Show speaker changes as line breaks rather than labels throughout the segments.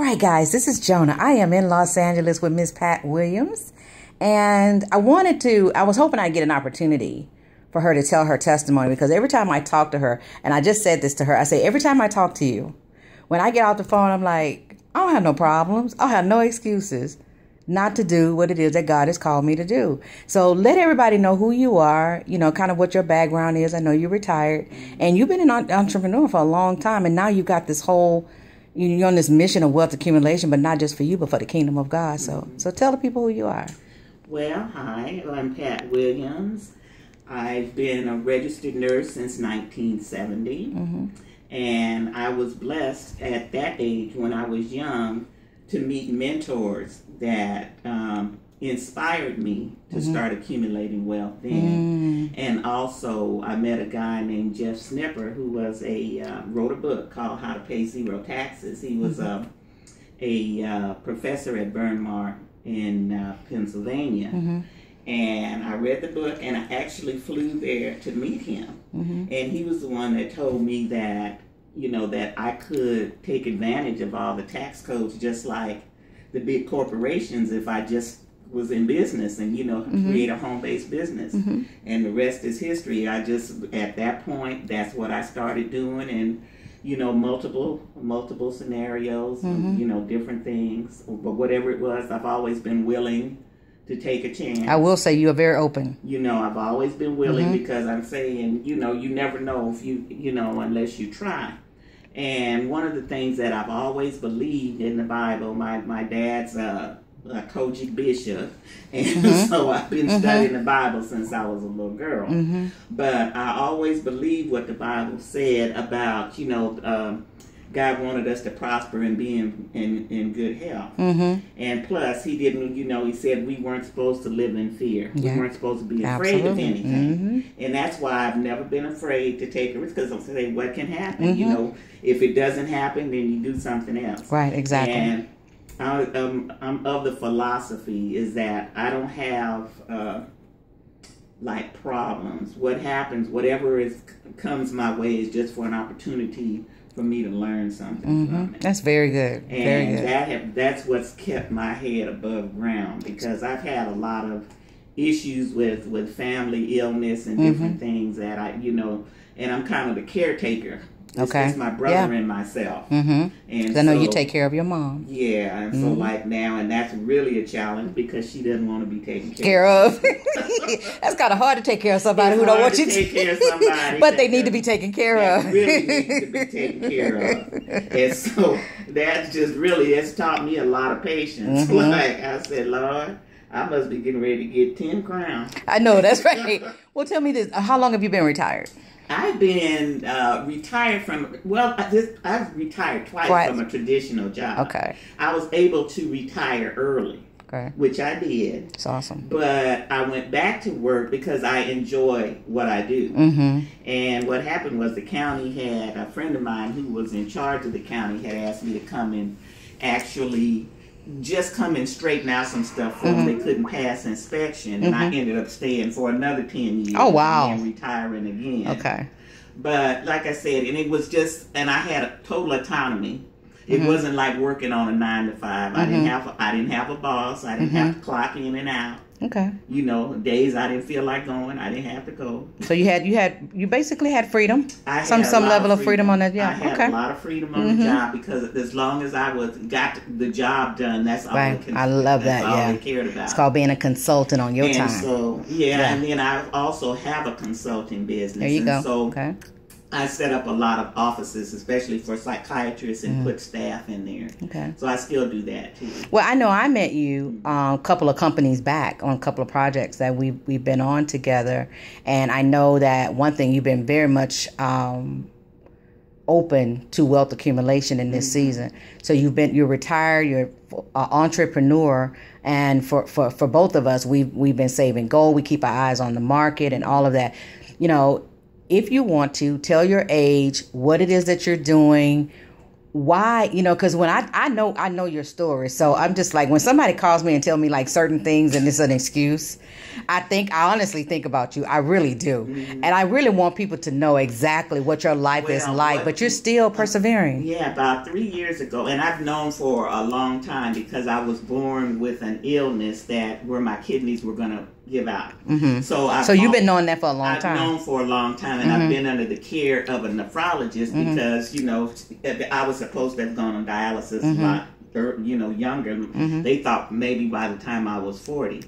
right, guys, this is Jonah. I am in Los Angeles with Miss Pat Williams. And I was hoping I'd get an opportunity for her to tell her testimony, because every time I talk to her, and I just said this to her, I say, every time I talk to you, when I get off the phone, I'm like, I don't have no problems. I have no excuses not to do what it is that God has called me to do. So let everybody know who you are, kind of what your background is. I know you're retired and you've been an entrepreneur for a long time. And now you've got this whole, you're on this mission of wealth accumulation, but not just for you, but for the kingdom of God. So tell the people who you are.
Well, hi, I'm Pat Williams. I've been a registered nurse since 1970. And I was blessed at that age when I was young to meet mentors that inspired me to start accumulating wealth then. And also I met a guy named Jeff Snipper who was wrote a book called How to Pay Zero Taxes. He was a professor at Bryn Mawr in Pennsylvania. And I read the book and I actually flew there to meet him. And he was the one that told me that, that I could take advantage of all the tax codes just like the big corporations if I just was in business and, create a home-based business. And the rest is history. At that point, that's what I started doing. And, multiple scenarios, different things. But whatever it was, I've always been willing to take a chance.
I will say you are very open.
I've always been willing because I'm saying, you never know if unless you try. And one of the things that I've always believed in the Bible, my dad's a Kojic bishop, and so I've been studying the Bible since I was a little girl. But I always believed what the Bible said about, God wanted us to prosper and be in good health. And plus, he didn't, he said we weren't supposed to live in fear. We weren't supposed to be afraid of anything. And that's why I've never been afraid to take a risk, because I'm saying, what can happen? If it doesn't happen, then you do something else.
Right, exactly. And
I'm of the philosophy is that I don't have problems. What happens, whatever comes my way is just for an opportunity for me to learn something from it.
That's very good.
And
very good.
That's what's kept my head above ground, because I've had a lot of issues with family illness and different things that and I'm kind of the caretaker. It's my brother and myself. And
I know you take care of your mom.
Yeah, and so now, and that's really a challenge because she doesn't want to be taken
care of. That's kind of hard to take care of somebody who don't want you to
take care of somebody.
But they need to be taken care of.
Really needs to be taken care of. And so that's just it's taught me a lot of patience. Like I said, Lord, I must be getting ready to get 10 crowns.
I know, that's right. Well, tell me this. How long have you been retired?
I've been retired from, I've retired twice from a traditional job.
Okay.
I was able to retire early, which I did.
It's awesome.
But I went back to work because I enjoy what I do. And what happened was the county had, a friend of mine who was in charge of the county had asked me to come and actually just come and straighten out some stuff for them. They couldn't pass inspection, and I ended up staying for another 10 years.
Oh, wow.
And retiring again.
Okay.
But like I said, and it was just, and I had a total autonomy. It wasn't like working on a 9 to 5. I didn't have a boss. I didn't have to clock in and out.
Okay.
Days I didn't feel like going, I didn't have to go.
So you basically had freedom. Some level of freedom on that job.
I had a lot of freedom on the job, because as long as I got the job done, that's all
I love that.
All I cared about.
It's called being a consultant on your time.
So and then I also have a consulting business.
There you go.
So I set up a lot of offices, especially for psychiatrists, and put staff in there. Okay. So I still do that too.
Well, I know I met you a couple of companies back on a couple of projects that we've been on together, and I know that one thing, you've been very much open to wealth accumulation in this season. So you're retired, you're an entrepreneur, and for both of us, we've been saving gold. We keep our eyes on the market and all of that. If you want to, tell your age, what it is that you're doing, why, because when I know your story, so I'm just like, when somebody calls me and tell me like certain things and it's an excuse, I honestly think about you. I really do. And I really want people to know exactly what your life is like, but you're still persevering.
Yeah, about 3 years ago, and I've known for a long time because I was born with an illness where my kidneys were going to give out. So
you've been knowing that for a long time.
I've known for a long time, and I've been under the care of a nephrologist because, I was supposed to have gone on dialysis a lot, younger. They thought maybe by the time I was 40.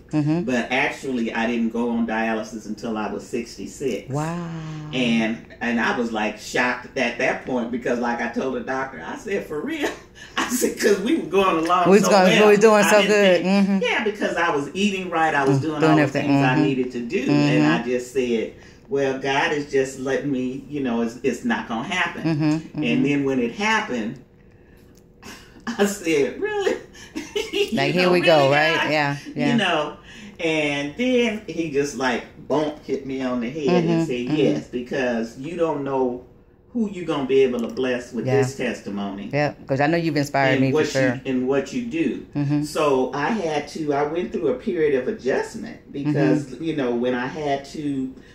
But actually, I didn't go on dialysis until I was 66.
Wow.
And I was like shocked at that point because, like I told the doctor, I said, for real? I said, because we were going along
we were doing so good.
Yeah, because I was eating right. I was doing all the things I needed to do. And I just said, well, God is just letting me, it's not going to happen. And then when it happened, I said, really?
Like, here we go, right? Yeah.
And then he just like, hit me on the head and said, yes, because you don't know who you're going to be able to bless with this testimony.
Yeah, because I know you've inspired me for sure.
And what you do. So I went through a period of adjustment because,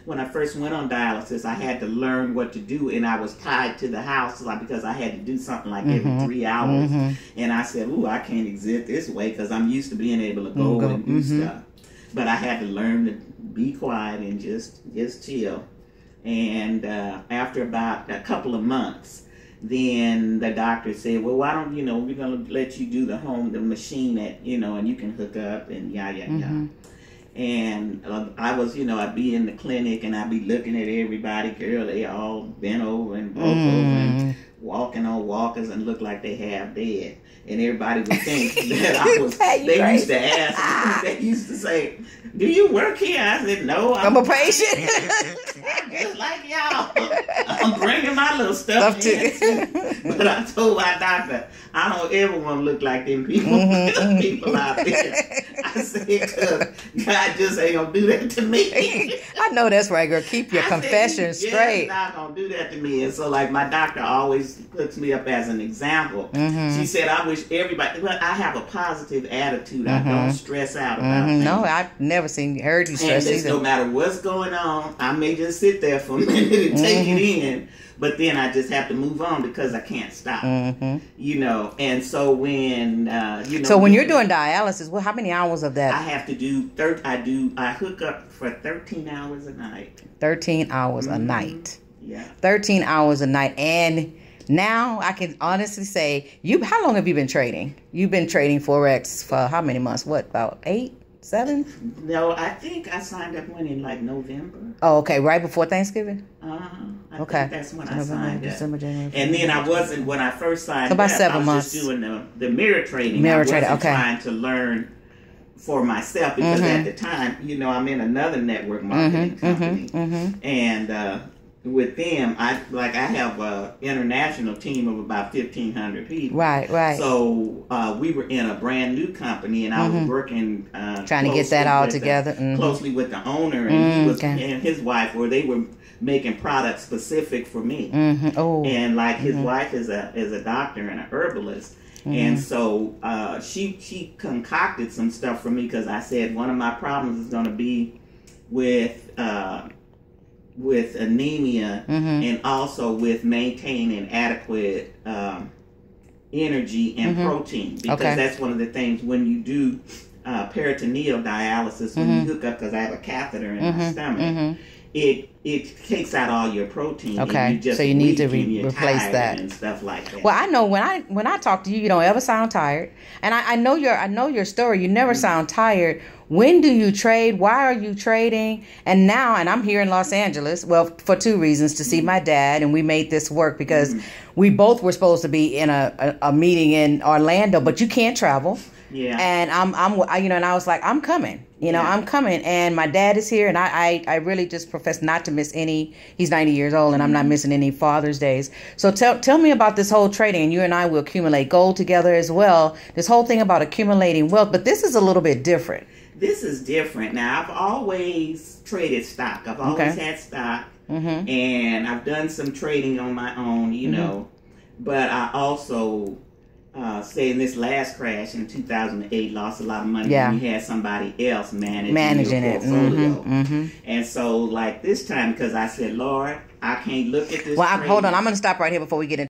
when I first went on dialysis, I had to learn what to do, and I was tied to the house because I had to do something like every 3 hours. And I said, I can't exist this way because I'm used to being able to go and do stuff. But I had to learn to be quiet and just chill. And after about a couple of months, then the doctor said, well, why don't, we're going to let you do the machine that, and you can hook up and yada. And I was, I'd be in the clinic and I'd be looking at everybody, girl, they all bent over and broke over and walking on walkers and look like they half dead. And everybody would think that I was, they used to ask, they used to say, do you work here? I said, no.
I'm a patient.
Just like y'all. I'm bringing my little stuff in. But I told my doctor, I don't ever want to look like them people, people out there. I said, because God just ain't going to do that to me.
I know that's right, girl. Keep your confession straight.
He's not going to do that to me. And so, like, my doctor always puts me up as an example. She said, I wish everybody, but I have a positive attitude. I don't stress out about things.
No, I've never heard you stress either.
No matter what's going on, I may just sit there for a minute and take it in, but then I just have to move on because I can't stop. And so when so when you're doing dialysis,
how many hours of that?
I have to do I hook up for 13 hours a night.
13 hours a night.
Yeah.
13 hours a night. And now I can honestly say, how long have you been trading? You've been trading Forex for how many months? What, about 8? 7?
No, I think I signed up in like November.
Oh, okay, right before Thanksgiving?
I think that's when I signed up.
December, January,
and then I wasn't, when I first signed
about
up,
7
I was
months.
just doing the mirror trading. I wasn't trying to learn for myself because at the time, I'm in another network marketing company. And with them, I have an international team of about 1,500 people.
Right.
So we were in a brand new company, and I was working
trying to get that all together
closely with the owner and and his wife, where they were making products specific for me. And like his wife is a doctor and a herbalist. And so she concocted some stuff for me because I said one of my problems is going to be with anemia and also with maintaining adequate energy and protein, because that's one of the things when you do peritoneal dialysis, when you hook up, because I have a catheter in my stomach, it takes out all your protein.
And
you
so you need to replace that
and stuff like that.
Well, I know when I talk to you, you don't ever sound tired, and I know your story. You never sound tired. When do you trade? Why are you trading? And I'm here in Los Angeles. Well, for 2 reasons: to see my dad, and we made this work because we both were supposed to be in a meeting in Orlando, but you can't travel.
Yeah.
And and I was like, I'm coming. I'm coming. And my dad is here, and I really just profess not to miss any. He's 90 years old, and I'm not missing any Father's Days. So tell me about this whole trading, and you and I will accumulate gold together as well. This whole thing about accumulating wealth, but this is a little bit different.
This is different. Now, I've always traded stock. I've always had stock, and I've done some trading on my own, But I also, say in this last crash in 2008, lost a lot of money when you had somebody else managing your portfolio. And so, like this time, because I said, Lord, I can't look at this.
Well, hold on. I'm going to stop right here before we get into